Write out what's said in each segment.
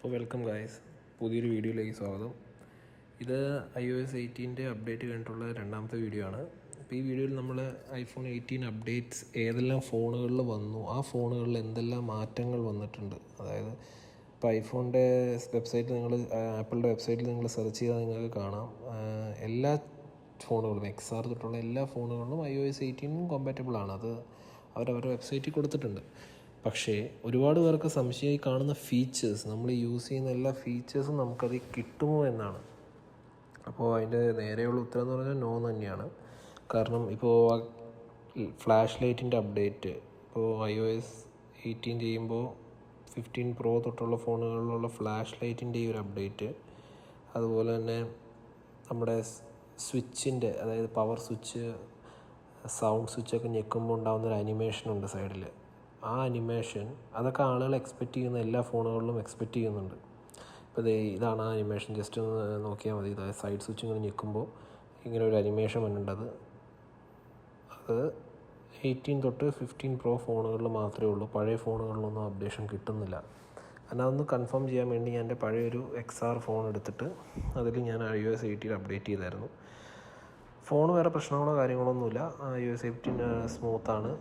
അപ്പോൾ welcome guys, പുതിയൊരു വീഡിയോയിലേക്ക് സ്വാഗതം. ഇത് iOS 18 അപ്ഡേറ്റ് കഴിഞ്ഞിട്ടുള്ള രണ്ടാമത്തെ വീഡിയോ ആണ്. അപ്പോൾ ഈ വീഡിയോയിൽ നമ്മൾ iPhone 18 അപ്ഡേറ്റ്സ് ഏതെല്ലാം ഫോണുകളിൽ വന്നു, ആ ഫോണുകളിൽ എന്തെല്ലാം മാറ്റങ്ങൾ വന്നിട്ടുണ്ട്. അതായത് ഇപ്പോൾ ഐഫോണിൻ്റെ വെബ്സൈറ്റിൽ ആപ്പിളിൻ്റെ വെബ്സൈറ്റിൽ നിങ്ങൾ സെർച്ച് ചെയ്താൽ നിങ്ങൾക്ക് കാണാം, എല്ലാ ഫോണുകളും XR തൊട്ടുള്ള എല്ലാ ഫോണുകളിലും iOS 18 കോമ്പാറ്റബിൾ ആണ്. അത് അവരവരുടെ വെബ്സൈറ്റിൽ കൊടുത്തിട്ടുണ്ട്. പക്ഷേ ഒരുപാട് പേർക്ക് സംശയമായി കാണുന്ന ഫീച്ചേഴ്സ്, നമ്മൾ യൂസ് ചെയ്യുന്ന എല്ലാ ഫീച്ചേഴ്സും നമുക്കത് കിട്ടുമോ എന്നാണ്. അപ്പോൾ അതിൻ്റെ നേരെയുള്ള ഉത്തരം എന്ന് പറഞ്ഞാൽ നോ തന്നെയാണ്. കാരണം ഇപ്പോൾ ഫ്ലാഷ് ലൈറ്റിൻ്റെ അപ്ഡേറ്റ് ഇപ്പോൾ iOS 18 ചെയ്യുമ്പോൾ 15 Pro തൊട്ടുള്ള ഫോണുകളിലുള്ള ഫ്ലാഷ് ലൈറ്റിൻ്റെ ഈ ഒരു അപ്ഡേറ്റ്, അതുപോലെ തന്നെ നമ്മുടെ സ്വിച്ചിൻ്റെ, അതായത് പവർ സ്വിച്ച്, സൗണ്ട് സ്വിച്ചൊക്കെ ഞെക്കുമ്പോൾ ഉണ്ടാകുന്നൊരു അനിമേഷനുണ്ട് സൈഡിൽ. ആ അനിമേഷൻ അതൊക്കെ ആളുകൾ എക്സ്പെക്റ്റ് ചെയ്യുന്ന എല്ലാ ഫോണുകളിലും എക്സ്പെക്റ്റ് ചെയ്യുന്നുണ്ട്. ഇപ്പോൾ ഇതാണ് ആ അനിമേഷൻ, ജസ്റ്റ് ഒന്ന് നോക്കിയാൽ മതി. അതായത് സൈഡ് സ്വിച്ച് ഇങ്ങനെ ഞെക്കുമ്പോൾ ഇങ്ങനെ ഒരു അനിമേഷൻ വന്നിട്ടുണ്ട്. അത് 18 തൊട്ട് 15 Pro ഫോണുകളിൽ മാത്രമേ ഉള്ളൂ. പഴയ ഫോണുകളിലൊന്നും അപ്ഡേഷൻ കിട്ടുന്നില്ല. അതൊന്ന് കൺഫേം ചെയ്യാൻ വേണ്ടി ഞാൻ എൻ്റെ പഴയൊരു XR ഫോൺ എടുത്തിട്ട് അതിൽ ഞാൻ iOS 18 അപ്ഡേറ്റ് ചെയ്തായിരുന്നു. ഫോൺ വേറെ പ്രശ്നങ്ങളോ കാര്യങ്ങളൊന്നുമില്ല. iOS 18 സ്മൂത്താണ്.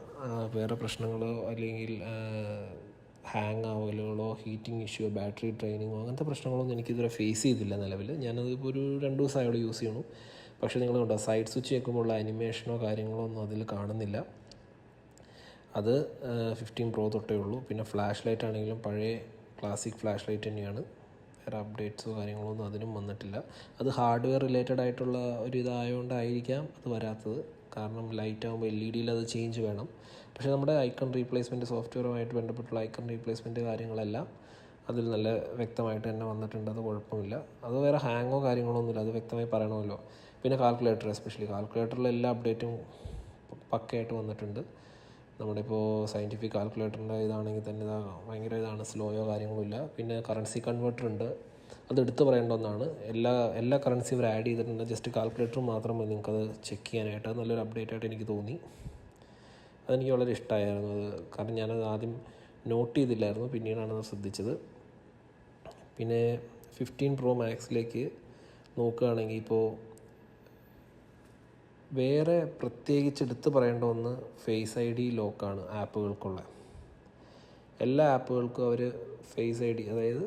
വേറെ പ്രശ്നങ്ങളോ അല്ലെങ്കിൽ ഹാങ് ആവലുകളോ ഹീറ്റിംഗ് ഇഷ്യൂ, ബാറ്ററി ഡ്രെയിനിങ്ങോ അങ്ങനത്തെ പ്രശ്നങ്ങളൊന്നും എനിക്കിതുവരെ ഫേസ് ചെയ്തില്ല നിലവിൽ. ഞാനത് ഇപ്പോൾ ഒരു 2 ദിവസമായോടെ യൂസ് ചെയ്യണു. പക്ഷേ നിങ്ങൾ കണ്ടോ, സൈഡ് സ്വിച്ച് കേൾക്കുമ്പോഴുള്ള അനിമേഷനോ കാര്യങ്ങളോ ഒന്നും അതിൽ കാണുന്നില്ല. അത് 15 Pro തൊട്ടേ ഉള്ളൂ. പിന്നെ ഫ്ലാഷ് ലൈറ്റ് ആണെങ്കിലും പഴയ ക്ലാസിക് ഫ്ലാഷ് ലൈറ്റ് തന്നെയാണ്. വേറെ അപ്ഡേറ്റ്സോ കാര്യങ്ങളൊന്നും അതിനും വന്നിട്ടില്ല. അത് ഹാർഡ്വെയർ റിലേറ്റഡ് ആയിട്ടുള്ള ഒരു ഇതായതുകൊണ്ടായിരിക്കാം അത് വരാത്തത്. കാരണം ലൈറ്റ് ആകുമ്പോൾ LED അത് ചേഞ്ച് വേണം. പക്ഷേ നമ്മുടെ ഐക്കൺ റീപ്ലേസ്മെൻറ്റ്, സോഫ്റ്റ്വെയറുമായിട്ട് ബന്ധപ്പെട്ടുള്ള ഐക്കൺ റീപ്ലേസ്മെൻറ്റ് കാര്യങ്ങളെല്ലാം അതിൽ നല്ല വ്യക്തമായിട്ട് തന്നെ വന്നിട്ടുണ്ട്. അത് കുഴപ്പമില്ല. അത് വേറെ ഹാങ്ങോ കാര്യങ്ങളോ ഒന്നുമില്ല, അത് വ്യക്തമായി പറയണമല്ലോ. പിന്നെ കാൽക്കുലേറ്റർ, എസ്പെഷ്യലി കാൽക്കുലേറ്ററിൽ എല്ലാ അപ്ഡേറ്റും പക്കയായിട്ട് വന്നിട്ടുണ്ട്. നമ്മുടെ ഇപ്പോൾ സയൻറ്റിഫിക് കാൽക്കുലേറ്ററിൻ്റെ ഇതാണെങ്കിൽ തന്നെ ഭയങ്കര സ്ലോയോ കാര്യങ്ങളോ ഇല്ല. പിന്നെ കറൻസി കൺവേർട്ടർ ഉണ്ട്, അത് എടുത്ത് പറയേണ്ട ഒന്നാണ്. എല്ലാ കറൻസിയും ഇവർ ആഡ് ചെയ്തിട്ടുണ്ട്. ജസ്റ്റ് കാൽക്കുലേറ്റർ മാത്രം മതി നിങ്ങൾക്കത് ചെക്ക് ചെയ്യാനായിട്ട്. അത് നല്ലൊരു അപ്ഡേറ്റ് ആയിട്ട് എനിക്ക് തോന്നി. അതെനിക്ക് വളരെ ഇഷ്ടമായിരുന്നു അത്. കാരണം ഞാനത് ആദ്യം നോട്ട് ചെയ്തില്ലായിരുന്നു, പിന്നീടാണ് ശ്രദ്ധിച്ചത്. പിന്നെ 15 Pro Maxലേക്ക് നോക്കുകയാണെങ്കിൽ ഇപ്പോൾ വേറെ പ്രത്യേകിച്ച് എടുത്ത് പറയേണ്ട ഒന്ന് ഫേസ് ID ലോക്കാണ് ആപ്പുകൾക്കുള്ള. എല്ലാ ആപ്പുകൾക്കും അവർ ഫേസ് ID, അതായത്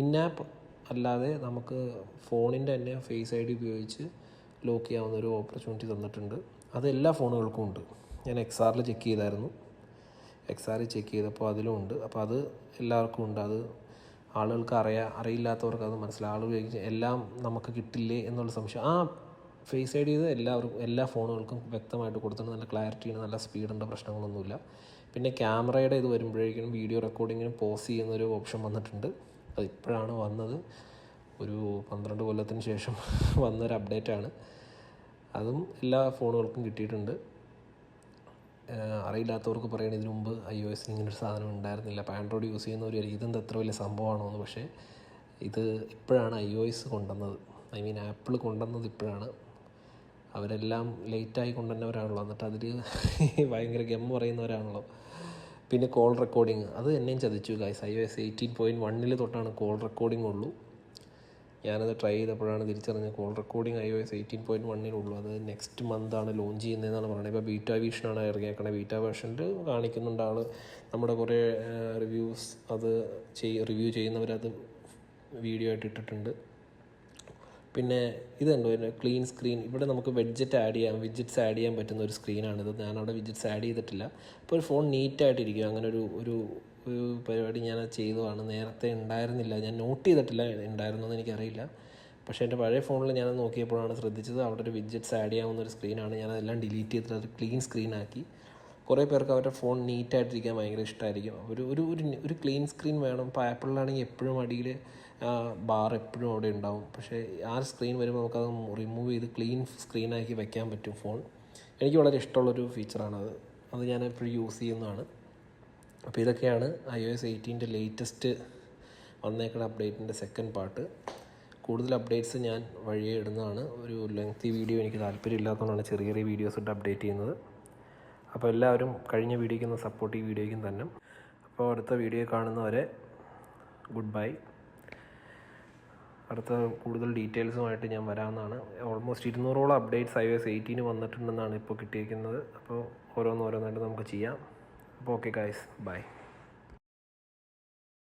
ഇൻ ആപ്പ് അല്ലാതെ നമുക്ക് ഫോണിൻ്റെ തന്നെ ഫേസ് ID ഉപയോഗിച്ച് ലോക്ക് ചെയ്യാവുന്ന ഒരു ഓപ്പർച്യൂണിറ്റി തന്നിട്ടുണ്ട്. അത് എല്ലാ ഫോണുകൾക്കും ഉണ്ട്. ഞാൻ XRൽ ചെക്ക് ചെയ്തായിരുന്നു. XR ചെക്ക് ചെയ്തപ്പോൾ അതിലും ഉണ്ട്. അപ്പോൾ അത് എല്ലാവർക്കും ഉണ്ട്. അത് ആളുകൾക്ക് അറിയില്ലാത്തവർക്ക് അത് മനസ്സിലാവും. ആളുകൾ എല്ലാം നമുക്ക് കിട്ടില്ലേ എന്നുള്ള സംശയം. ആ ഫേസ് ID ഇത് എല്ലാ ഫോണുകൾക്കും വ്യക്തമായിട്ട് കൊടുത്തിട്ടുണ്ട്. നല്ല ക്ലാരിറ്റിയാണ്, നല്ല സ്പീഡുണ്ട്, പ്രശ്നങ്ങളൊന്നുമില്ല. പിന്നെ ക്യാമറയുടെ ഇത് വരുമ്പോഴേക്കും വീഡിയോ റെക്കോർഡിങ്ങിന് പോസ് ചെയ്യുന്നൊരു ഓപ്ഷൻ വന്നിട്ടുണ്ട്. അത് ഇപ്പോഴാണ് വന്നത്, ഒരു 12 കൊല്ലത്തിന് ശേഷം വന്നൊരു അപ്ഡേറ്റാണ്. അതും എല്ലാ ഫോണുകൾക്കും കിട്ടിയിട്ടുണ്ട്. അറിയില്ലാത്തവർക്ക് പറയണം, ഇതിനു മുമ്പ് iOS ഇങ്ങനൊരു സാധനം ഉണ്ടായിരുന്നില്ല. അപ്പോൾ ആൻഡ്രോയിഡ് യൂസ് ചെയ്യുന്നവർ ഇതെന്ത് എത്ര വലിയ സംഭവമാണോ എന്ന്. പക്ഷേ ഇത് ഇപ്പോഴാണ് iOS കൊണ്ടുവന്നത്, ആപ്പിൾ കൊണ്ടുവന്നത് ഇപ്പോഴാണ്. അവരെല്ലാം ലേറ്റായി കൊണ്ടുവന്നവരാണല്ലോ, എന്നിട്ട് അതിൽ ഭയങ്കര ഗെമ്മ് പറയുന്നവരാണല്ലോ. പിന്നെ കോൾ റെക്കോർഡിങ്, അത് എന്നെയും ചതിച്ചു ഗൈസ്. iOS 18.1 തൊട്ടാണ് കോൾ റെക്കോർഡിംഗ് ഉള്ളൂ. ഞാനത് ട്രൈ ചെയ്തപ്പോഴാണ് തിരിച്ചറിഞ്ഞത് കോൾ റെക്കോർഡിംഗ് iOS 18.1 ഉള്ളൂ. അത് നെക്സ്റ്റ് മന്താണ് ലോഞ്ച് ചെയ്യുന്നതെന്നാണ് പറയുന്നത്. ഇപ്പോൾ ബീറ്റ വേർഷനാണ് ഇറങ്ങിയേക്കണത്. ബീറ്റ വേർഷനിൽ കാണിക്കുന്നുണ്ട് ആൾ, നമ്മുടെ കുറേ റിവ്യൂസ് അത് റിവ്യൂ ചെയ്യുന്നവരത് വീഡിയോ ആയിട്ട് ഇട്ടിട്ടുണ്ട്. പിന്നെ ഇതുണ്ടോ, ക്ലീൻ സ്ക്രീൻ. ഇവിടെ നമുക്ക് വിഡ്ജറ്റ്സ് ആഡ് ചെയ്യാൻ പറ്റുന്ന ഒരു സ്ക്രീനാണിത്. ഞാനവിടെ വിഡ്ജറ്റ്സ് ആഡ് ചെയ്തിട്ടില്ല. അപ്പോൾ ഒരു ഫോൺ നീറ്റായിട്ടിരിക്കും. അങ്ങനെ ഒരു പരിപാടി ഞാനത് ചെയ്തതാണ്. നേരത്തെ ഉണ്ടായിരുന്നില്ല, ഞാൻ നോട്ട് ചെയ്തിട്ടില്ല ഉണ്ടായിരുന്നെന്ന് എനിക്കറിയില്ല. പക്ഷേ എൻ്റെ പഴയ ഫോണിൽ ഞാനത് നോക്കിയപ്പോഴാണ് ശ്രദ്ധിച്ചത് അവിടെ ഒരു വിഡ്ജറ്റ്സ് ആഡ് ചെയ്യാവുന്ന ഒരു സ്ക്രീനാണ്. ഞാനതെല്ലാം ഡിലീറ്റ് ചെയ്തിട്ട് അത് ക്ലീൻ സ്ക്രീനാക്കി. കുറേ പേർക്ക് അവരുടെ ഫോൺ നീറ്റായിട്ടിരിക്കാൻ ഭയങ്കര ഇഷ്ടമായിരിക്കും. ഒരു ക്ലീൻ സ്ക്രീൻ വേണം. ഇപ്പോൾ ആപ്പിളിലാണെങ്കിൽ എപ്പോഴും അടിയിൽ ബാർ എപ്പോഴും അവിടെ ഉണ്ടാവും. പക്ഷേ ആ സ്ക്രീൻ വരുമ്പോൾ നമുക്കത് റിമൂവ് ചെയ്ത് ക്ലീൻ സ്ക്രീനാക്കി വെക്കാൻ പറ്റും ഫോൺ. എനിക്ക് വളരെ ഇഷ്ടമുള്ളൊരു ഫീച്ചറാണത്. അത് ഞാൻ എപ്പോഴും യൂസ് ചെയ്യുന്നതാണ്. അപ്പോൾ ഇതൊക്കെയാണ് iOS 18 ലേറ്റസ്റ്റ് വന്നേക്കുന്ന അപ്ഡേറ്റിൻ്റെ സെക്കൻഡ് പാർട്ട്. കൂടുതൽ അപ്ഡേറ്റ്സ് ഞാൻ വഴിയെ ഇടുന്നതാണ്. ഒരു ലെങ്തി വീഡിയോ എനിക്ക് താല്പര്യമില്ലാത്തതുകൊണ്ടാണ് ചെറിയ വീഡിയോസ് ഇട്ട് അപ്ഡേറ്റ് ചെയ്യുന്നത്. അപ്പോൾ എല്ലാവരും കഴിഞ്ഞ വീഡിയോയ്ക്കൊന്ന് സപ്പോർട്ട് ഈ വീഡിയോയ്ക്കും തന്നെ. അപ്പോൾ അടുത്ത വീഡിയോ കാണുന്നവരെ ഗുഡ് ബൈ. അടുത്ത കൂടുതൽ ഡീറ്റെയിൽസുമായിട്ട് ഞാൻ വരാമെന്നാണ്. ഓൾമോസ്റ്റ് 200ഓളം അപ്ഡേറ്റ്സ് iOS 18 വന്നിട്ടുണ്ടെന്നാണ് ഇപ്പോൾ കിട്ടിയിരിക്കുന്നത്. അപ്പോൾ ഓരോന്നോരോന്നായിട്ട് നമുക്ക് ചെയ്യാം. അപ്പോൾ ഓക്കെ ഗൈസ്, ബൈ.